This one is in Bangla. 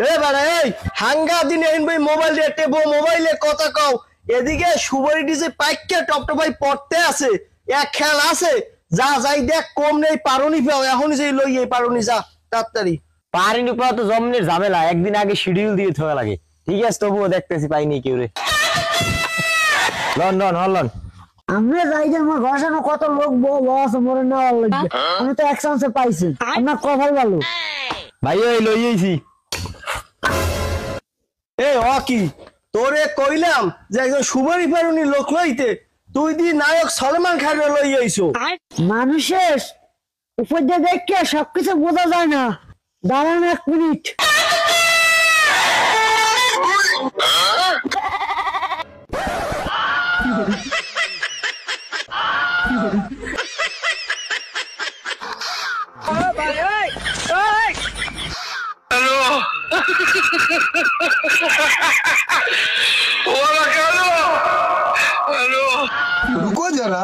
এ বাড়া এই হাঙ্গা দিন এই মোবাইল দিয়ে টেবো মোবাইলে কথা কও এদিকে সুবরি ডিজে পাইকে টপ টপ ভাই পড়তে আছে এক খেল আছে যা যাই দেখ কম নেই পারুনি পাও এখনই যেই লই এই পারুনি যা তাড়াতাড়ি পারিনি পাওয়া তো জমনের ঝামেলা একদিন আগে শিডিউল দিয়ে থাকা লাগে ঠিক আছে তবুও দেখতেছি পাইনি কেউ রে লন্ডন হলন আমরা যাই যে আমার ঘর সামনে কত লোক বস মরে নেওয়ার লাগবে আমি তো এক চান্সে পাইছি আপনার কপাল ভালো ভাই ওই লইয়েছি এ ও কি তোরে কইলাম যে একজন সুবরি পারুনি লোক লইতে তুই দি নায়ক সলমান খানের লই আইছো মানুষের উপর দিয়ে দেখে সবকিছু বোঝা যায় না দাঁড়ান 1 মিনিট रुको जरा